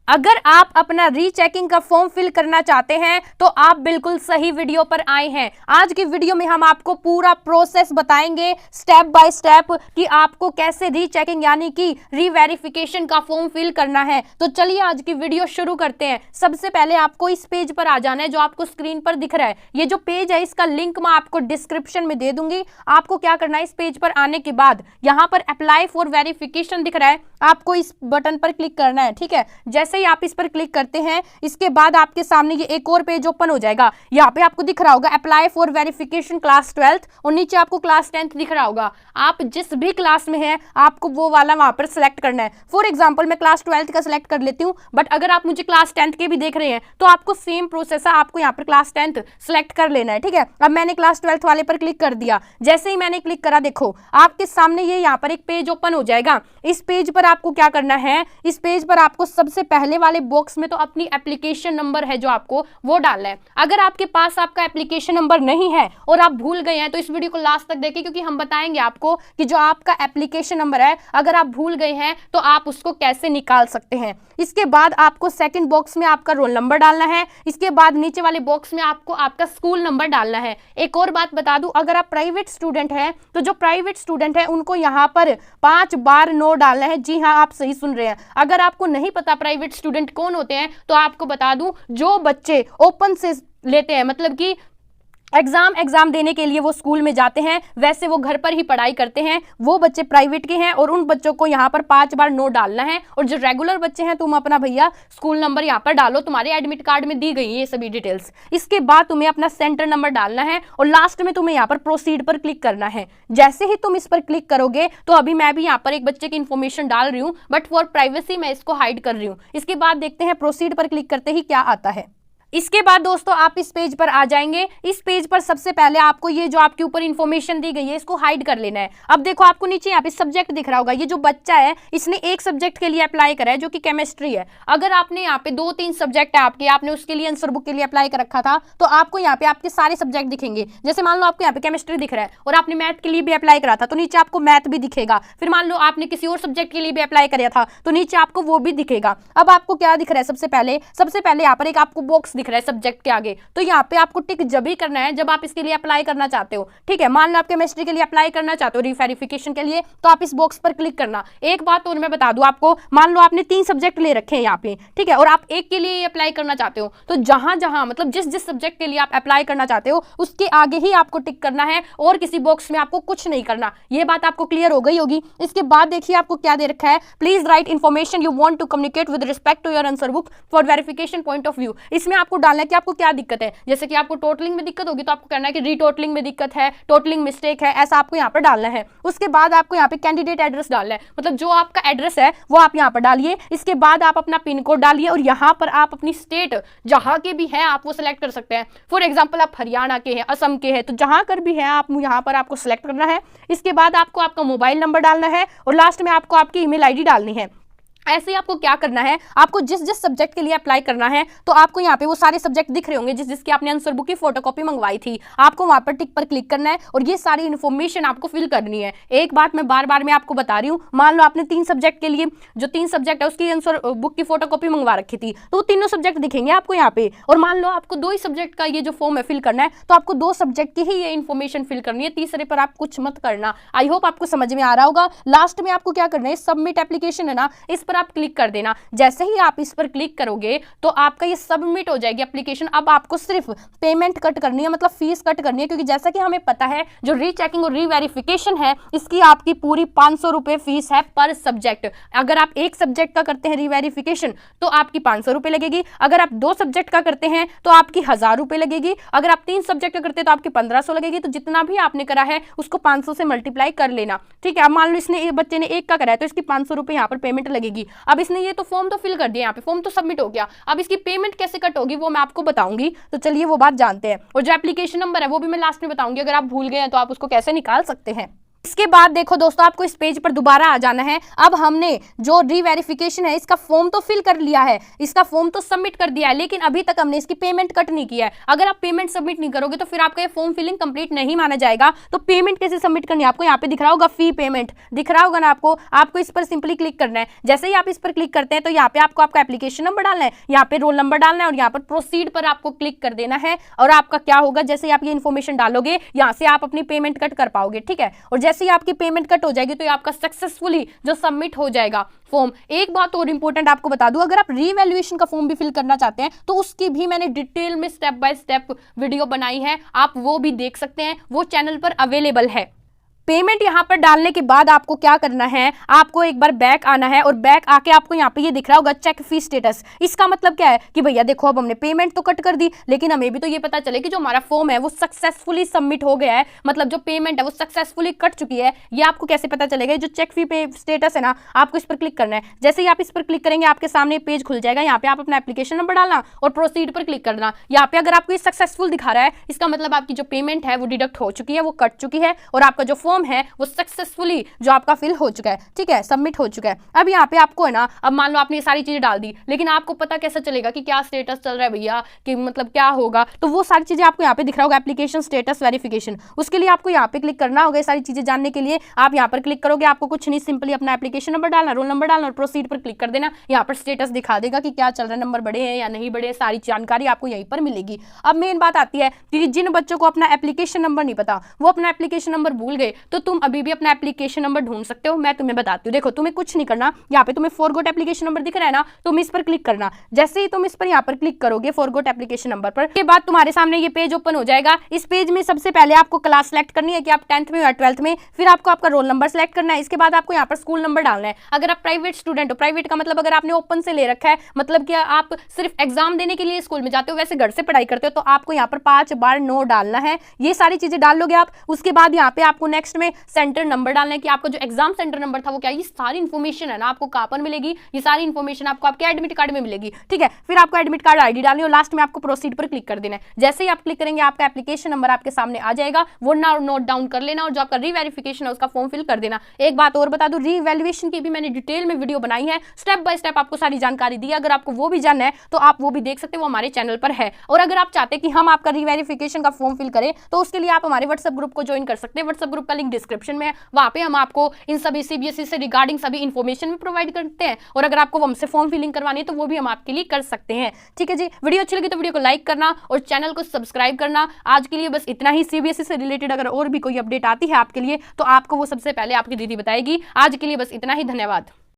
अगर आप अपना रीचेकिंग का फॉर्म फिल करना चाहते हैं तो आप बिल्कुल सही वीडियो पर आए हैं। आज की वीडियो में हम आपको पूरा प्रोसेस बताएंगे स्टेप बाय स्टेप कि आपको कैसे रीचेकिंग यानी कि रीवेरिफिकेशन का फॉर्म फिल करना है। तो चलिए आज की वीडियो शुरू करते हैं। सबसे पहले आपको इस पेज पर आ जाना है जो आपको स्क्रीन पर दिख रहा है। ये जो पेज है इसका लिंक मैं आपको डिस्क्रिप्शन में दे दूंगी। आपको क्या करना है, इस पेज पर आने के बाद यहाँ पर अप्लाई फॉर वेरिफिकेशन दिख रहा है, आपको इस बटन पर क्लिक करना है। ठीक है, जैसे ही आप इस पर क्लिक करते हैं इसके बाद आपके सामने ये एक और पेज ओपन हो जाएगा। यहाँ पे आपको दिख रहा होगा apply for verification class 12th और नीचे आपको क्लास 10th दिख रहा होगा। आप जिस भी क्लास में हैं आपको वो वाला वहां पर सिलेक्ट करना है। फॉर एग्जांपल मैं क्लास 12th का सिलेक्ट कर लेती हूँ, बट अगर आप मुझे क्लास 10th के भी देख रहे हैं तो आपको सेम प्रोसेस है, आपको यहाँ पर क्लास 10th सिलेक्ट कर लेना है। ठीक है, अब मैंने क्लास 12th वाले पर क्लिक कर दिया। जैसे ही मैंने क्लिक करा देखो आपके सामने ये यहाँ पर एक पेज ओपन हो जाएगा। इस पेज पर आपको क्या करना है, इस पेज पर आपको सबसे पहले वाले बॉक्स में तो अपनी एप्लीकेशन नंबर है जो आपको वो डालना है। अगर आपके पास आपका एप्लीकेशन नंबर नहीं है और आप भूल गए हैं तो इस वीडियो को लास्ट तक देखिए, क्योंकि हम बताएंगे आपको कि जो आपका एप्लीकेशन नंबर है अगर आप भूल गए हैं तो आप उसको कैसे निकाल सकते हैं। इसके बाद आपको सेकंड बॉक्स में आपका रोल नंबर डालना है। इसके बाद नीचे वाले बॉक्स में आपको आपका स्कूल नंबर डालना है। एक और बात बता दूं, अगर आप प्राइवेट स्टूडेंट हैं तो जो प्राइवेट स्टूडेंट है उनको यहाँ पर 5 बार नो डालना है। जी हाँ, आप सही सुन रहे हैं। अगर आपको नहीं पता प्राइवेट स्टूडेंट कौन होते हैं तो आपको बता दूं, जो बच्चे ओपन से लेते हैं, मतलब कि एग्जाम देने के लिए वो स्कूल में जाते हैं, वैसे वो घर पर ही पढ़ाई करते हैं, वो बच्चे प्राइवेट के हैं और उन बच्चों को यहाँ पर 5 बार नो डालना है। और जो रेगुलर बच्चे हैं तुम अपना भैया स्कूल नंबर यहाँ पर डालो, तुम्हारे एडमिट कार्ड में दी गई है ये सभी डिटेल्स। इसके बाद तुम्हें अपना सेंटर नंबर डालना है और लास्ट में तुम्हें यहाँ पर प्रोसीड पर क्लिक करना है। जैसे ही तुम इस पर क्लिक करोगे तो अभी मैं भी यहाँ पर एक बच्चे की इन्फॉर्मेशन डाल रही हूँ, बट फॉर प्राइवेसी मैं इसको हाइड कर रही हूँ। इसके बाद देखते हैं प्रोसीड पर क्लिक करते ही क्या आता है। इसके बाद दोस्तों आप इस पेज पर आ जाएंगे। इस पेज पर सबसे पहले आपको ये जो आपके ऊपर इंफॉर्मेशन दी गई है इसको हाइड कर लेना है। अब देखो आपको नीचे यहाँ पे सब्जेक्ट दिख रहा होगा। ये जो बच्चा है इसने एक सब्जेक्ट के लिए अप्लाई करा है जो कि केमिस्ट्री है। अगर आपने यहाँ पे 2-3 सब्जेक्ट है आपके, आपने उसके लिए आंसर बुक के लिए अप्लाई कर रखा था तो आपको यहाँ पे आपके सारे सब्जेक्ट दिखेंगे। जैसे मान लो आपको यहाँ पे केमिस्ट्री दिख रहा है और आपने मैथ के लिए भी अप्लाई करा था तो नीचे आपको मैथ भी दिखेगा। फिर मान लो आपने किसी और सब्जेक्ट के लिए भी अप्लाई कराया था तो नीचे आपको वो भी दिखेगा। अब आपको क्या दिख रहा है, सबसे पहले यहाँ पर एक आपको बॉक्स दिख रहा है सब्जेक्ट के आगे, तो यहाँ पे आपको टिक जब ही करना है जब आप इसके लिए अप्लाई करना चाहते हो। ठीक है, मान लो आप केमिस्ट्री के लिए अप्लाई करना चाहते हो रीवेरिफिकेशन के लिए तो आप इस बॉक्स पर क्लिक करना। एक बात और मैं बता दूं आपको, मान लो आपने 3 सब्जेक्ट ले रखे हैं यहाँ पे, ठीक है, और आप एक के लिए अप्लाई करना चाहते हो तो जहां मतलब जिस सब्जेक्ट के लिए आप अप्लाई करना चाहते हो उसके आगे ही आपको टिक करना है और किसी बॉक्स में आपको कुछ नहीं करना। ये बात आपको क्लियर हो गई होगी। इसके बाद देखिए आपको क्या दे रखा है, please write information you want to communicate with respect to your answer book for verification point of view. इसमें आपको डालना है कि आपको क्या दिक्कत है। जैसे कि आपको टोटलिंग में दिक्कत होगी तो आपको कहना है कि रीटोटलिंग में दिक्कत है, टोटलिंग मिस्टेक है, ऐसा आपको यहाँ पर डालना है। उसके बाद आपको यहाँ पे कैंडिडेट एड्रेस डालना है, मतलब जो आपका एड्रेस है वो आप यहाँ पर डालिए। इसके बाद आप अपना पिन कोड डालिए और यहाँ पर आप अपनी स्टेट जहाँ के भी हैं आप वो सिलेक्ट कर सकते हैं। फॉर एग्जाम्पल आप हरियाणा के हैं, असम के हैं, तो जहाँ कर भी है आप यहाँ पर आपको सिलेक्ट करना है। इसके बाद आपको आपका मोबाइल नंबर डालना है और लास्ट में आपको आपकी ईमेल आईडी डालनी है। ऐसे ही आपको क्या करना है, आपको जिस सब्जेक्ट के लिए अप्लाई करना है तो आपको यहाँ पे वो सारे सब्जेक्ट दिख रहे होंगे जिसकी आपने आंसर बुक की फोटोकॉपी मंगवाई थी। आपको वहां पर टिक पर क्लिक करना है और ये सारी इन्फॉर्मेशन आपको फिल करनी है। एक बात मैं बार मैं आपको बता रही हूँ, मान लो आपने 3 सब्जेक्ट के लिए जो 3 सब्जेक्ट है उसकी आंसर बुक की फोटोकॉपी मंगवा रखी थी तो वो तीनों सब्जेक्ट दिखेंगे आपको यहाँ पे। और मान लो आपको 2 ही सब्जेक्ट का ये जो फॉर्म है फिल करना है तो आपको 2 सब्जेक्ट की ही ये इन्फॉर्मेशन फिल करनी है, तीसरे पर आप कुछ मत करना। आई होप आपको समझ में आ रहा होगा। लास्ट में आपको क्या करना है, सबमिट एप्लीकेशन है ना, इस पर आप क्लिक कर देना। जैसे ही आप इस पर क्लिक करोगे तो आपका ये सबमिट हो जाएगी एप्लीकेशन। अब आपको सिर्फ पेमेंट कट करनी है, मतलब फीस कट करनी है, क्योंकि जैसा कि हमें पता है जो रीचेकिंग और रीवेरिफिकेशन है इसकी आपकी पूरी 500 रुपए फीस है पर सब्जेक्ट। अगर आप एक सब्जेक्ट का करते हैं रीवेरिफिकेशन तो आपकी 500 रुपए लगेगी। अगर आप 2 सब्जेक्ट का करते हैं तो आपकी 1000 रुपए लगेगी। अगर आप 3 सब्जेक्ट का करते हैं तो आपकी 1500 लगेगी। तो जितना भी आपने करा है उसको 500 से मल्टीप्लाई कर लेना। ठीक है, अब मान लो इसने बच्चे ने एक का करा है तो इसकी 500 रुपए यहाँ पर पेमेंट लगेगी। अब इसने ये तो फॉर्म तो फिल कर दिया, यहाँ पे फॉर्म तो सबमिट हो गया। अब इसकी पेमेंट कैसे कट होगी वो मैं आपको बताऊंगी, तो चलिए वो बात जानते हैं। और जो एप्लीकेशन नंबर है वो भी मैं लास्ट में बताऊंगी, अगर आप भूल गए हैं तो आप उसको कैसे निकाल सकते हैं। इसके बाद देखो दोस्तों, आपको इस पेज पर दोबारा आ जाना है। अब हमने जो रीवेरिफिकेशन है इसका फॉर्म तो फिल कर लिया है, इसका फॉर्म तो सबमिट कर दिया है, लेकिन अभी तक हमने इसकी पेमेंट कट नहीं किया है। अगर आप पेमेंट सबमिट नहीं करोगे तो फिर आपका ये फॉर्म फिलिंग कंप्लीट नहीं माना जाएगा। तो पेमेंट कैसे सबमिट करनी है, आपको यहाँ पे दिख रहा होगा फी पेमेंट, दिख रहा होगा ना आपको इस पर सिंपली क्लिक करना है। जैसे ही आप इस पर क्लिक करते हैं तो यहाँ पे आपको आपका एप्लीकेशन नंबर डालना है, यहाँ पे रोल नंबर डालना है और यहाँ पर प्रोसीड पर आपको क्लिक कर देना है। और आपका क्या होगा, जैसे ही आप ये इन्फॉर्मेशन डालोगे यहाँ से आप अपनी पेमेंट कट कर पाओगे, ठीक है। और जैसे ही आपकी पेमेंट कट हो जाएगी तो आपका सक्सेसफुली जो सबमिट हो जाएगा फॉर्म। एक बात और इंपॉर्टेंट आपको बता दूं, अगर आप रीवैल्यूएशन का फॉर्म भी फिल करना चाहते हैं तो उसकी भी मैंने डिटेल में स्टेप बाय स्टेप वीडियो बनाई है, आप वो भी देख सकते हैं, वो चैनल पर अवेलेबल है। पेमेंट यहाँ पर डालने के बाद आपको क्या करना है, आपको एक बार बैक आना है और बैक आके आपको यहाँ पे ये दिख रहा होगा चेक फी स्टेटस। इसका मतलब क्या है कि भैया देखो, अब हमने पेमेंट तो कट कर दी, लेकिन हमें भी तो ये पता चले कि जो हमारा फॉर्म है वो सक्सेसफुली सबमिट हो गया है, मतलब जो पेमेंट है वो सक्सेसफुली कट चुकी है। ये आपको कैसे पता चलेगा, जो चेक फी पे स्टेटस है ना, आपको इस पर क्लिक करना है। जैसे ही आप इस पर क्लिक करेंगे आपके सामने पेज खुल जाएगा, यहाँ पे आप अपना एप्लीकेशन नंबर डालना और प्रोसीड पर क्लिक करना। यहाँ पे अगर आपको ये सक्सेसफुल दिखा रहा है, इसका मतलब आपकी जो पेमेंट है वो डिडक्ट हो चुकी है, वो कट चुकी है और आपका जो फॉर्म है वो सक्सेसफुली जो आपका फिल हो चुका है, ठीक है, सबमिट हो चुका है। अब यहाँ पे आपको है ना, अब मान लो आपने ये सारी चीजें डाल दी, लेकिन आपको पता कैसे चलेगा कि क्या स्टेटस चल रहा है भैया, कि मतलब क्या होगा, तो वो सारी चीजें आपको यहाँ पे दिख रहा होगा एप्लीकेशन स्टेटस वेरिफिकेशन। उसके लिए आपको यहाँ पे क्लिक करना होगा। सारी चीजें जानने के लिए आप यहाँ पर क्लिक करोगे, आपको कुछ नहीं, सिंपली अपना एप्लीकेशन नंबर डालना, रोल नंबर डालना और प्रोसीड पर क्लिक कर देना। यहाँ पर स्टेटस दिखा देगा कि क्या चल रहा है, नंबर बढ़े हैं या नहीं बढ़े, सारी जानकारी आपको यहीं पर मिलेगी। अब मेन बात आती है कि जिन बच्चों को अपना एप्लीकेशन नंबर नहीं पता, वो अपना एप्लीकेशन नंबर भूल गए, तो तुम अभी भी अपना एप्लीकेशन नंबर ढूंढ सकते हो। मैं तुम्हें बताती हूँ, देखो तुम्हें कुछ नहीं करना, यहाँ पे तुम्हें फॉरगॉट एप्लीकेशन नंबर दिख रहा है ना, तुम इस पर क्लिक करना। जैसे ही तुम इस पर यहाँ पर क्लिक करोगे फॉरगॉट एप्लीकेशन नंबर पर, के बाद तुम्हारे सामने ये पेज ओपन हो जाएगा। इस पेज में सबसे पहले आपको क्लास सेलेक्ट करनी है कि आप 10th में या 12th में, फिर आपको आपका रोल नंबर सेलेक्ट करना है। इसके बाद आपको यहाँ पर स्कूल नंबर डालना है। अगर आप प्राइवेट स्टूडेंट हो, प्राइवेट का मतलब अगर आपने ओपन से ले रखा है, मतलब कि आप सिर्फ एग्जाम देने के लिए स्कूल में जाते हो, वैसे घर से पढ़ाई करते हो, तो आपको यहाँ पर 5 बार नो डालना है। ये सारी चीजें डाल लोगे आप। उसके बाद यहाँ पे आपको नेक्स्ट में सेंटर नंबर डालना है कि आपका जो एग्जाम सेंटर नंबर था वो क्या है। ये सारी इन्फॉर्मेशन है ना आपको कहां पर मिलेगी, ये सारी इन्फॉर्मेशन आपको आपके एडमिट कार्ड में मिलेगी, ठीक है। फिर आपको एडमिट कार्ड आईडी डालनी है और लास्ट में आपको प्रोसीड पर क्लिक कर देना है। जैसे ही आप क्लिक करेंगे आपका एप्लीकेशन नंबर आपके सामने आ जाएगा, वो नोट डाउन कर लेना और जो आपका रीवेरिफिकेशन है उसका फॉर्म फिल कर देना। एक बात और बता दूं, रीवैल्यूएशन की भी मैंने डिटेल में वीडियो बनाई है, स्टेप बाय स्टेप आपको सारी जानकारी दी है। अगर आपको वो भी जानना है तो आप वो भी देख सकते हो, वो हमारे चैनल पर है। और अगर आप चाहते हैं कि हम आपका रीवेरिफिकेशन का फॉर्म फिल करें तो उसके लिए आप हमारे व्हाट्सएप ग्रुप को ज्वाइन कर सकते हैं। व्हाट्सएप ग्रुप का लिंक डिस्क्रिप्शन में है, वहां पे हम आपको इन सभी सीबीएसई से रिगार्डिंग सभी इन्फॉर्मेशन भी प्रोवाइड करते हैं। और अगर आपको हमसे फॉर्म फिलिंग करवानी है तो वो भी हम आपके लिए कर सकते हैं, ठीक है जी। वीडियो अच्छी लगी तो वीडियो को लाइक करना और चैनल को सब्सक्राइब करना। आज के लिए बस इतना ही। सीबीएसई से रिलेटेड अगर और भी कोई अपडेट आती है आपके लिए तो आपको वो सबसे पहले आपकी दीदी बताएगी। आज के लिए बस इतना ही, धन्यवाद।